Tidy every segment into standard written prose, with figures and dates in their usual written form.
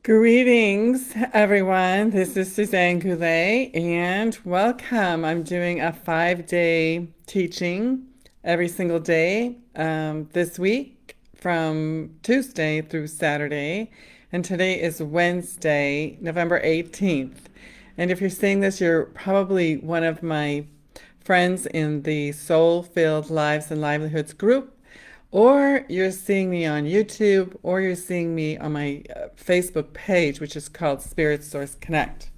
Greetings, everyone. This is Suzanne Goulet, and welcome. I'm doing a 5-day teaching every single day this week from Tuesday through Saturday. And today is Wednesday, November 18th. And if you're seeing this, you're probably one of my friends in the Soul Filled Lives and Livelihoods group, or you're seeing me on YouTube, or you're seeing me on my Facebook page, which is called Spirit Source Connect.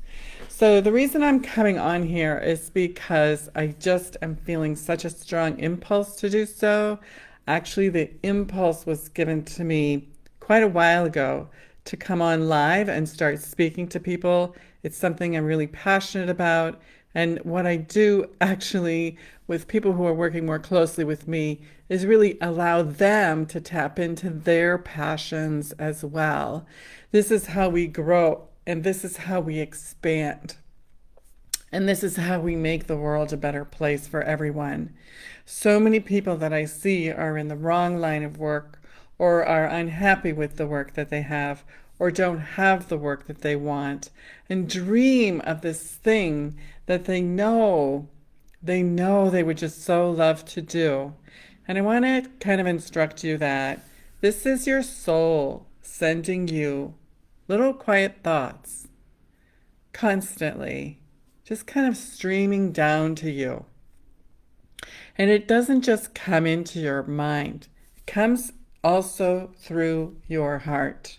So the reason I'm coming on here is because I just am feeling such a strong impulse to do so. Actually, the impulse was given to me quite a while ago to come on live and start speaking to people. It's something I'm really passionate about. And what I do actually with people who are working more closely with me is really allow them to tap into their passions as well. This is how we grow, and this is how we expand. And this is how we make the world a better place for everyone. So many people that I see are in the wrong line of work, or are unhappy with the work that they have, or don't have the work that they want, and dream of this thing that they know they would just so love to do. And I want to kind of instruct you that this is your soul sending you little quiet thoughts constantly, just kind of streaming down to you. And it doesn't just come into your mind, it comes also through your heart.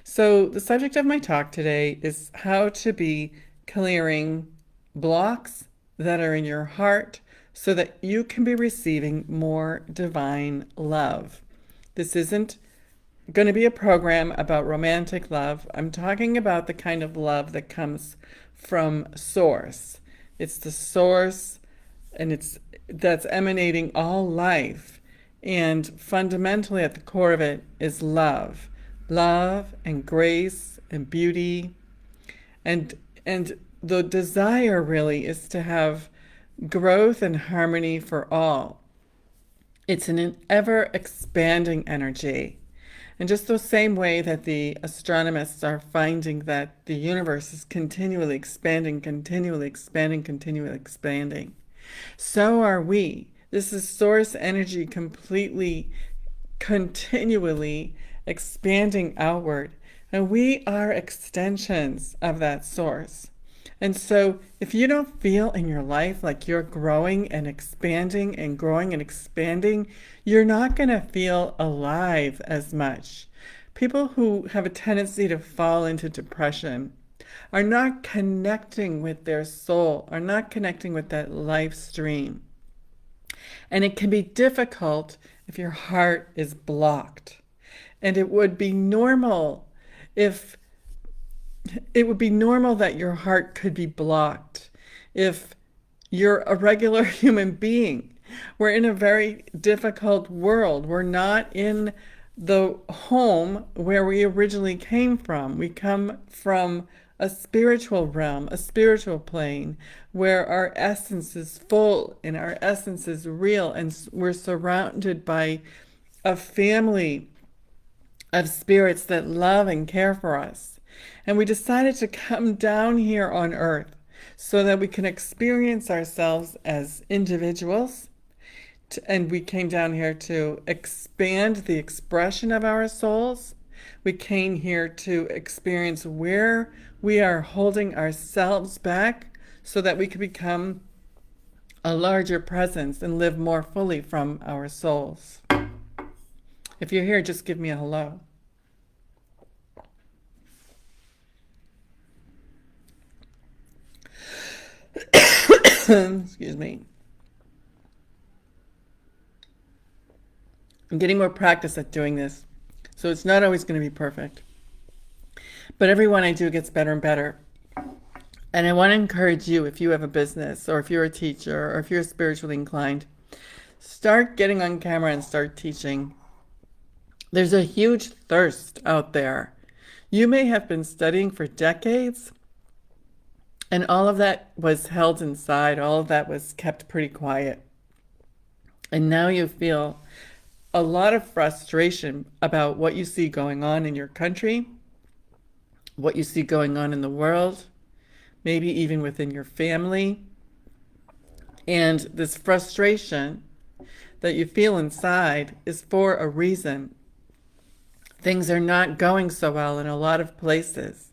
So, the subject of my talk today is how to be clearing blocks that are in your heart so that you can be receiving more divine love. This isn't going to be a program about romantic love. I'm talking about the kind of love that comes from source. It's the source, and that's emanating all life. And fundamentally at the core of it is love. Love and grace and beauty. And the desire really is to have growth and harmony for all. It's an ever expanding energy. In just the same way that the astronomers are finding that the universe is continually expanding, continually expanding, continually expanding, so are we. This is source energy completely, continually expanding outward. And we are extensions of that source. And so if you don't feel in your life like you're growing and expanding and growing and expanding, you're not going to feel alive as much. People who have a tendency to fall into depression are not connecting with their soul, are not connecting with that life stream. And it can be difficult if your heart is blocked. And if it would be normal that your heart could be blocked if you're a regular human being. We're in a very difficult world. We're not in the home where we originally came from. We come from a spiritual realm, a spiritual plane, where our essence is full and our essence is real, and we're surrounded by a family of spirits that love and care for us. And we decided to come down here on earth so that we can experience ourselves as individuals. And we came down here to expand the expression of our souls. We came here to experience where we are holding ourselves back so that we could become a larger presence and live more fully from our souls. If you're here, just give me a hello. Excuse me. I'm getting more practice at doing this, so it's not always going to be perfect. But every one I do gets better and better. And I want to encourage you, if you have a business, or if you're a teacher, or if you're spiritually inclined, start getting on camera and start teaching. There's a huge thirst out there. You may have been studying for decades, and all of that was held inside. All of that was kept pretty quiet. And now you feel a lot of frustration about what you see going on in your country what you see going on in the world, maybe even within your family. And this frustration that you feel inside is for a reason. Things are not going so well in a lot of places.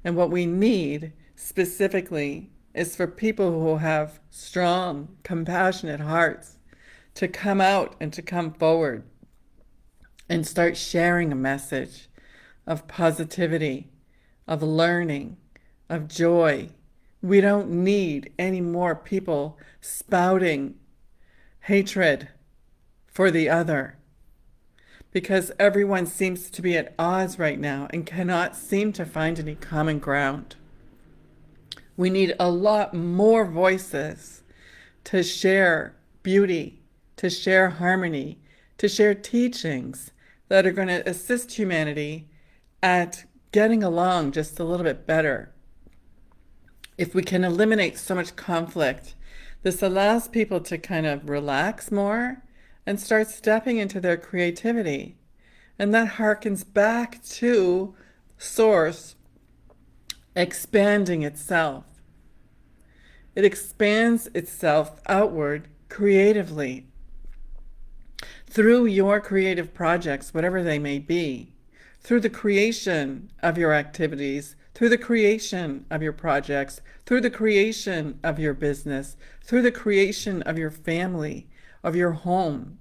And what we need specifically is for people who have strong, compassionate hearts to come out and to come forward and start sharing a message of positivity, of learning, of joy. We don't need any more people spouting hatred for the other, because everyone seems to be at odds right now and cannot seem to find any common ground. We need a lot more voices to share beauty, to share harmony, to share teachings that are going to assist humanity at getting along just a little bit better. If we can eliminate so much conflict, this allows people to kind of relax more and start stepping into their creativity. And that harkens back to Source expanding itself. It expands itself outward creatively through your creative projects, whatever they may be, through the creation of your activities, through the creation of your projects, through the creation of your business, through the creation of your family, of your home,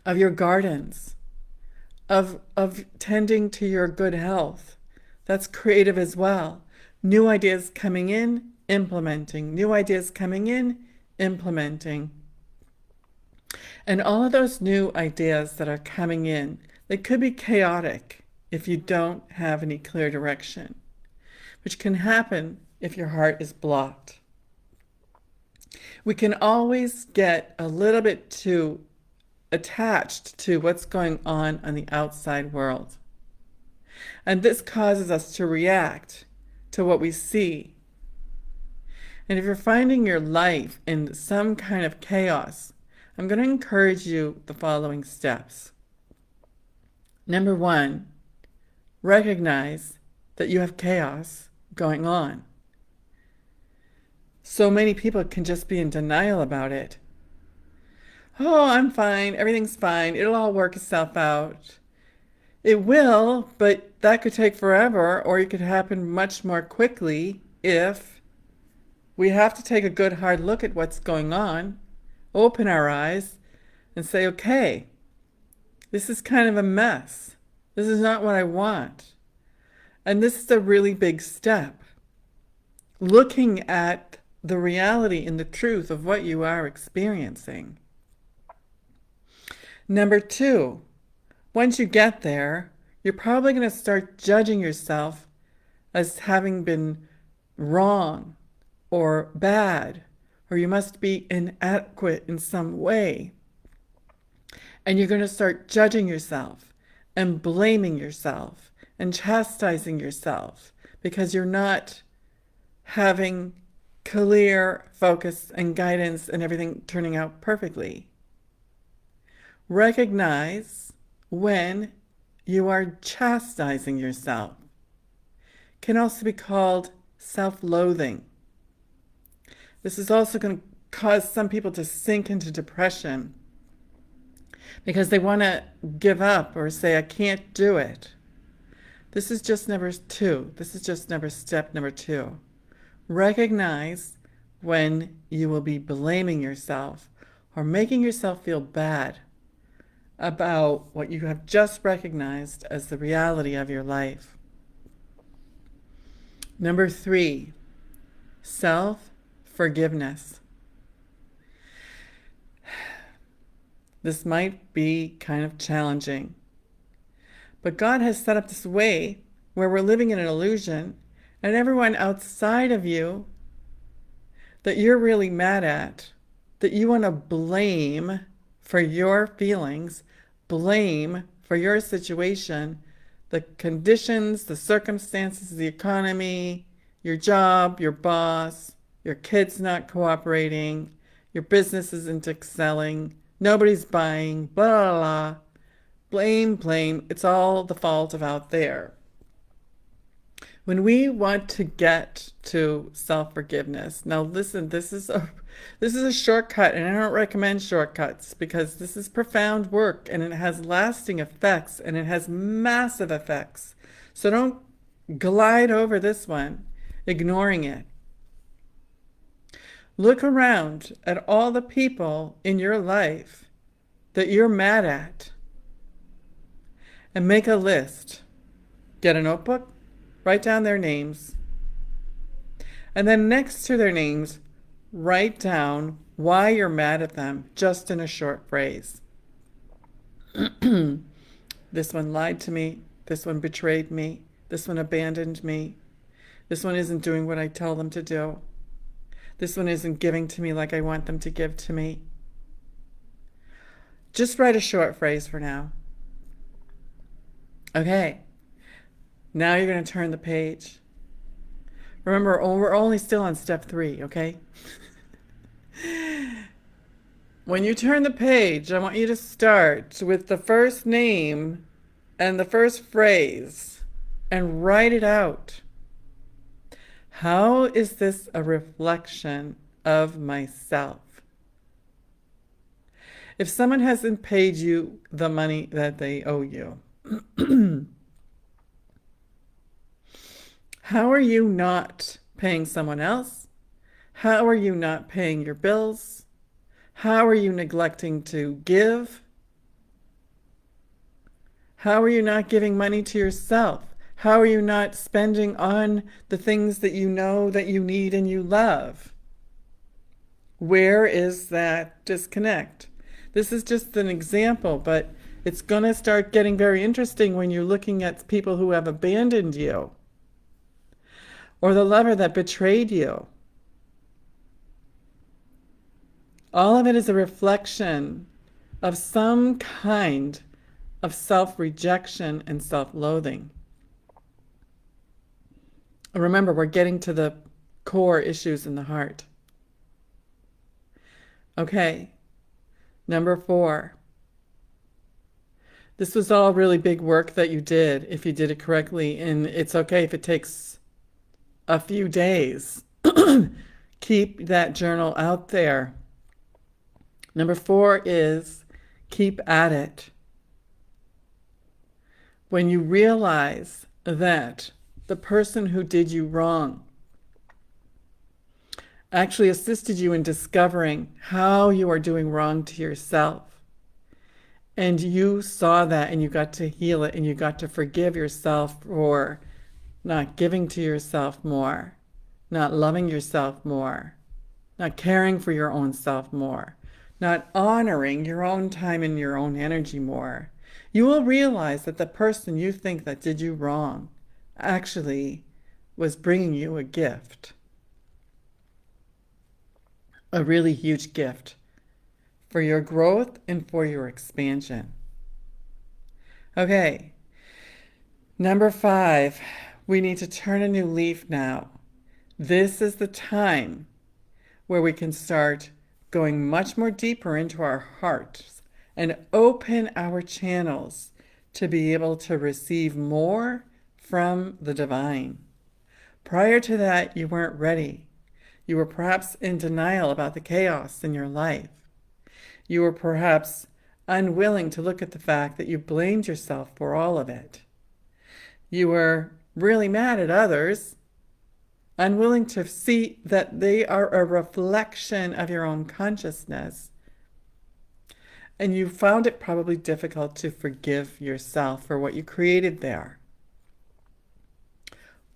of your gardens, of tending to your good health. That's creative as well. New ideas coming in, implementing. New ideas coming in, implementing. And all of those new ideas that are coming in, they could be chaotic if you don't have any clear direction, which can happen if your heart is blocked. We can always get a little bit too attached to what's going on the outside world. And this causes us to react to what we see. And if you're finding your life in some kind of chaos, I'm going to encourage you the following steps. Number one, recognize that you have chaos going on. So many people can just be in denial about it. Oh, I'm fine. Everything's fine. It'll all work itself out. It will, but that could take forever, or it could happen much more quickly if we have to take a good hard look at what's going on, open our eyes, and say, okay, this is kind of a mess. This is not what I want. And this is a really big step. Looking at the reality and the truth of what you are experiencing. Number two, once you get there, you're probably going to start judging yourself as having been wrong or bad, or you must be inadequate in some way. And you're going to start judging yourself and blaming yourself and chastising yourself because you're not having clear focus and guidance and everything turning out perfectly. Recognize when you are chastising yourself. Can also be called self-loathing. This is also going to cause some people to sink into depression because they want to give up or say, I can't do it. This is just number two. This is just step number two. Recognize when you will be blaming yourself or making yourself feel bad about what you have just recognized as the reality of your life. Number three, self-forgiveness. This might be kind of challenging, but God has set up this way where we're living in an illusion, and everyone outside of you that you're really mad at, that you want to blame for your feelings, blame for your situation, the conditions, the circumstances, the economy, your job, your boss, your kids not cooperating, your business isn't excelling, nobody's buying, blah, blah, blah. Blame, blame. It's all the fault of out there. When we want to get to self-forgiveness, now listen, this is a shortcut, and I don't recommend shortcuts because this is profound work and it has lasting effects and it has massive effects. So don't glide over this one, ignoring it. Look around at all the people in your life that you're mad at and make a list. Get a notebook, write down their names, and then next to their names, write down why you're mad at them, just in a short phrase. This one lied to me. This one betrayed me. This one abandoned me. This one isn't doing what I tell them to do. This one isn't giving to me like I want them to give to me. Just write a short phrase for now. Okay. Now you're going to turn the page. Remember, we're only still on step 3, okay? When you turn the page, I want you to start with the first name and the first phrase and write it out. How is this a reflection of myself? If someone hasn't paid you the money that they owe you, how are you not paying someone else? How are you not paying your bills? How are you neglecting to give? How are you not giving money to yourself? How are you not spending on the things that you know that you need and you love? Where is that disconnect? This is just an example, but it's going to start getting very interesting when you're looking at people who have abandoned you or the lover that betrayed you. All of it is a reflection of some kind of self-rejection and self-loathing. Remember, we're getting to the core issues in the heart. Okay, number 4. This was all really big work that you did if you did it correctly, and it's okay if it takes a few days. Keep that journal out there. Number 4 is keep at it. When you realize that the person who did you wrong actually assisted you in discovering how you are doing wrong to yourself, and you saw that and you got to heal it and you got to forgive yourself for not giving to yourself more, not loving yourself more, not caring for your own self more, not honoring your own time and your own energy more, you will realize that the person you think that did you wrong actually was bringing you a gift. A really huge gift for your growth and for your expansion. Okay, number 5, we need to turn a new leaf now. This is the time where we can start going much more deeper into our hearts and open our channels to be able to receive more from the divine. Prior to that, you weren't ready. You were perhaps in denial about the chaos in your life. You were perhaps unwilling to look at the fact that you blamed yourself for all of it. You were really mad at others, unwilling to see that they are a reflection of your own consciousness. And you found it probably difficult to forgive yourself for what you created there.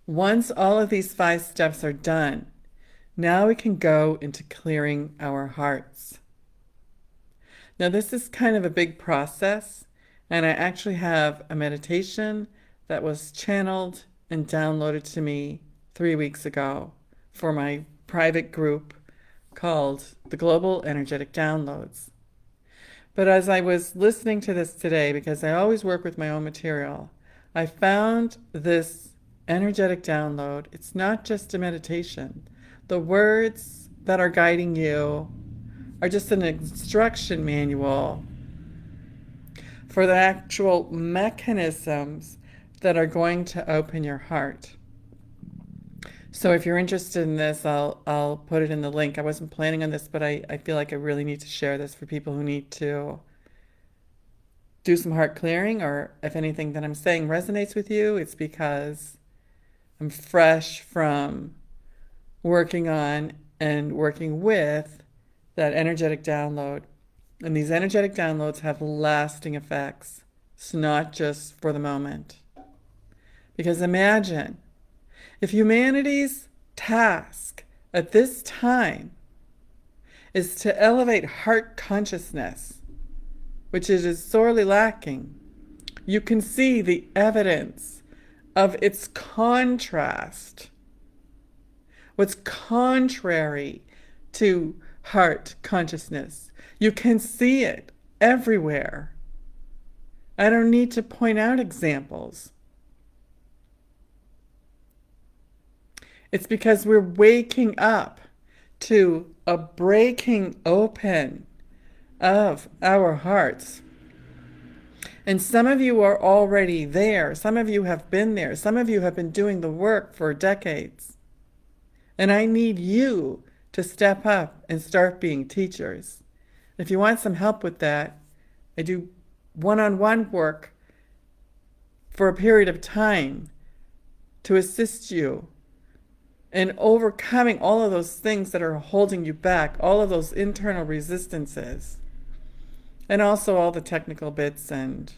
Once all of these 5 steps are done, now we can go into clearing our hearts. Now this is kind of a big process, and I actually have a meditation that was channeled and downloaded to me 3 weeks ago for my private group called the Global Energetic Downloads. But as I was listening to this today, because I always work with my own material, I found this energetic download. It's not just a meditation. The words that are guiding you are just an instruction manual for the actual mechanisms that are going to open your heart. So if you're interested in this, I'll put it in the link. I wasn't planning on this, but I feel like I really need to share this for people who need to do some heart clearing, or if anything that I'm saying resonates with you, it's because I'm fresh from working on and working with that energetic download. And these energetic downloads have lasting effects. It's not just for the moment. Because imagine if humanity's task at this time is to elevate heart consciousness, which it is sorely lacking, you can see the evidence of its contrast. What's contrary to heart consciousness. You can see it everywhere. I don't need to point out examples. It's because we're waking up to a breaking open of our hearts. And some of you are already there. Some of you have been there. Some of you have been doing the work for decades. And I need you to step up and start being teachers. If you want some help with that, I do one-on-one work for a period of time to assist you in overcoming all of those things that are holding you back, all of those internal resistances, and also all the technical bits and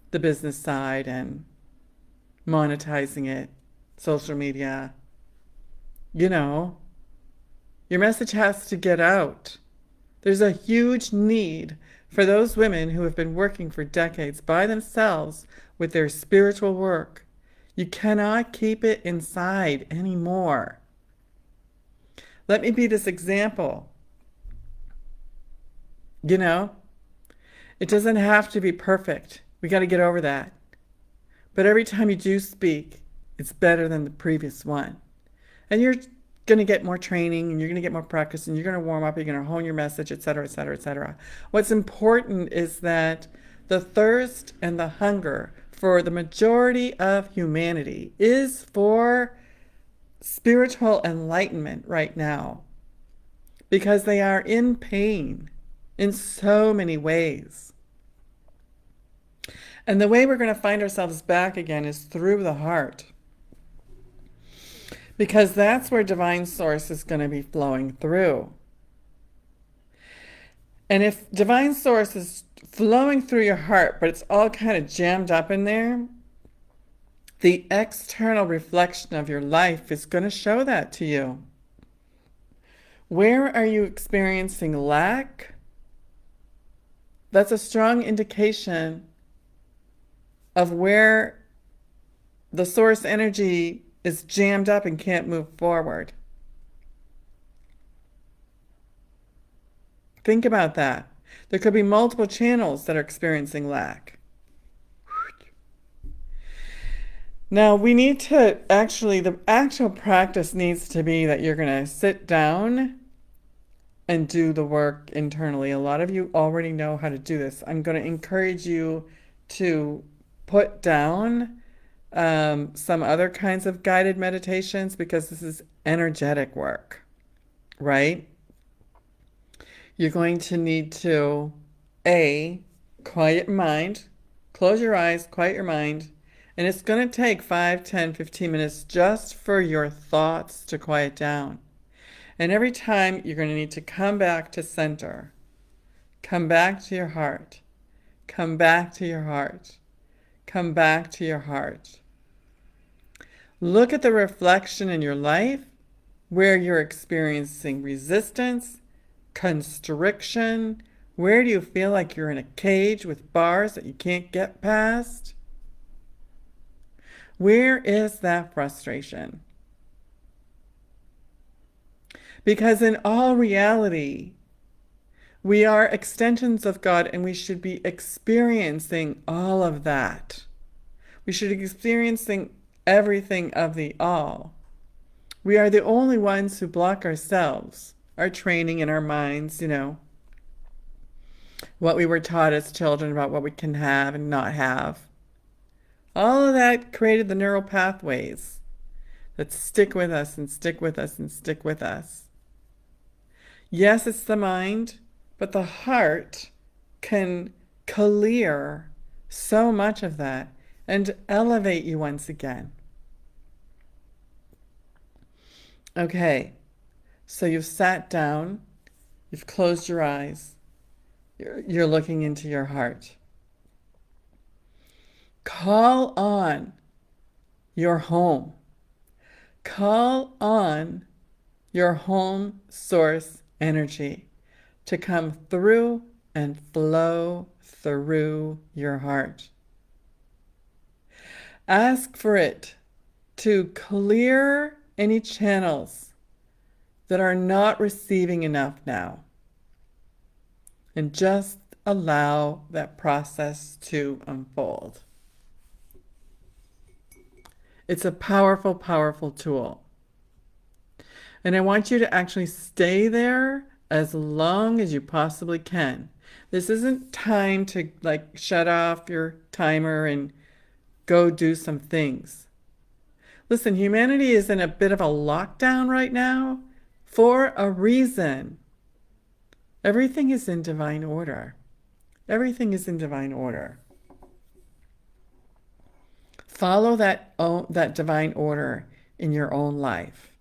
the business side and monetizing it, social media. You know, your message has to get out. There's a huge need for those women who have been working for decades by themselves with their spiritual work. You cannot keep it inside anymore. Let me be this example. You know, it doesn't have to be perfect. We got to get over that. But every time you do speak, it's better than the previous one. And you're going to get more training, and you're going to get more practice, and you're going to warm up, you're going to hone your message, etc., etc., etc. What's important is that the thirst and the hunger for the majority of humanity is for spiritual enlightenment right now, because they are in pain in so many ways. And the way we're going to find ourselves back again is through the heart, because that's where divine source is going to be flowing through. And if divine source is flowing through your heart, but it's all kind of jammed up in there, the external reflection of your life is going to show that to you. Where are you experiencing lack? That's a strong indication of where the source energy is jammed up and can't move forward. Think about that. There could be multiple channels that are experiencing lack. Now, we need to the actual practice needs to be that you're going to sit down and do the work internally. A lot of you already know how to do this. I'm going to encourage you to put down some other kinds of guided meditations, because this is energetic work, right? You're going to need to, quiet your mind, close your eyes, quiet your mind, and it's going to take 5, 10, 15 minutes just for your thoughts to quiet down. And every time you're going to need to come back to center, come back to your heart, come back to your heart, come back to your heart. Look at the reflection in your life where you're experiencing resistance, constriction. Where do you feel like you're in a cage with bars that you can't get past? Where is that frustration? Because in all reality, we are extensions of God, and we should be experiencing all of that. We should be experiencing everything of the all. We are the only ones who block ourselves, our training in our minds, what we were taught as children about what we can have and not have. All of that created the neural pathways that stick with us and stick with us and stick with us. Yes, it's the mind, but the heart can clear so much of that and elevate you once again. Okay, so you've sat down, you've closed your eyes, you're looking into your heart. Call on your home. Call on your home source energy to come through and flow through your heart. Ask for it to clear any channels that are not receiving enough now. And just allow that process to unfold. It's a powerful, powerful tool. And I want you to actually stay there as long as you possibly can. This isn't time to shut off your timer and go do some things. Listen, humanity is in a bit of a lockdown right now for a reason. Everything is in divine order. Everything is in divine order. Follow that divine order in your own life.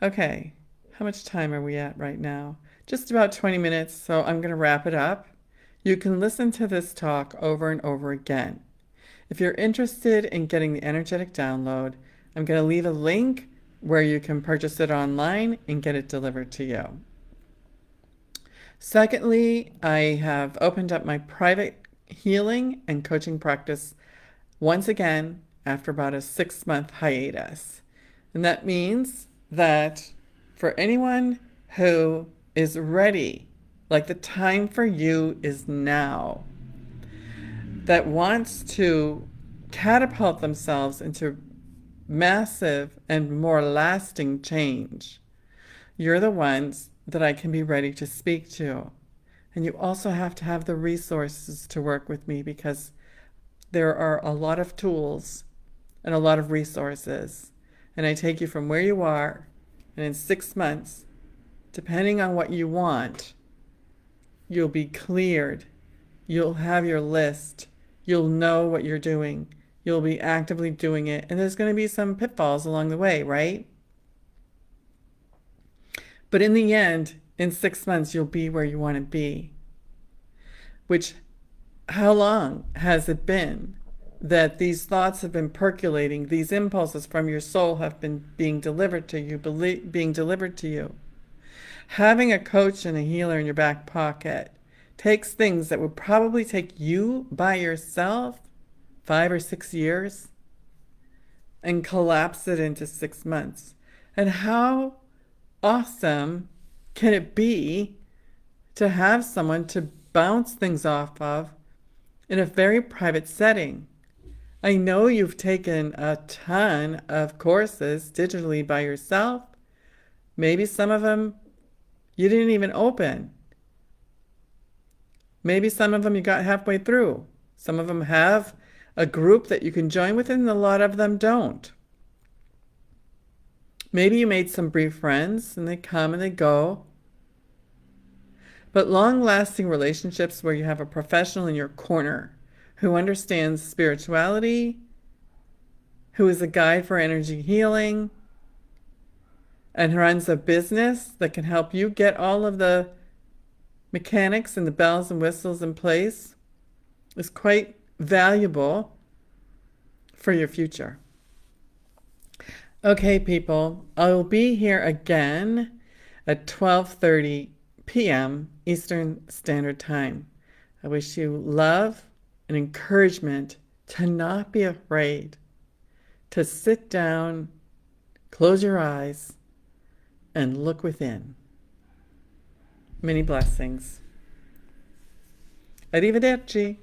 Okay, how much time are we at right now? Just about 20 minutes, so I'm going to wrap it up. You can listen to this talk over and over again. If you're interested in getting the energetic download, I'm going to leave a link where you can purchase it online and get it delivered to you. Secondly, I have opened up my private healing and coaching practice once again after about a 6-month hiatus. And that means that for anyone who is ready, like the time for you is now, that wants to catapult themselves into massive and more lasting change, you're the ones that I can be ready to speak to. And you also have to have the resources to work with me, because there are a lot of tools and a lot of resources. And I take you from where you are, and in 6 months, depending on what you want, you'll be cleared. You'll have your list. You'll know what you're doing. You'll be actively doing it. And there's going to be some pitfalls along the way, right? But in the end, in 6 months, you'll be where you want to be. Which, how long has it been that these thoughts have been percolating, these impulses from your soul have been being delivered to you, Having a coach and a healer in your back pocket takes things that would probably take you by yourself 5 or 6 years and collapse it into 6 months. And how awesome can it be to have someone to bounce things off of in a very private setting? I know you've taken a ton of courses digitally by yourself. Maybe some of them you didn't even open. Maybe some of them you got halfway through. Some of them have a group that you can join with, and a lot of them don't. Maybe you made some brief friends and they come and they go. But long-lasting relationships where you have a professional in your corner who understands spirituality, who is a guide for energy healing, and runs a business that can help you get all of the mechanics and the bells and whistles in place, is quite valuable for your future. Okay, people, I will be here again at 12:30 p.m. Eastern Standard Time. I wish you love and encouragement to not be afraid, to sit down, close your eyes, and look within. Many blessings. Arrivederci.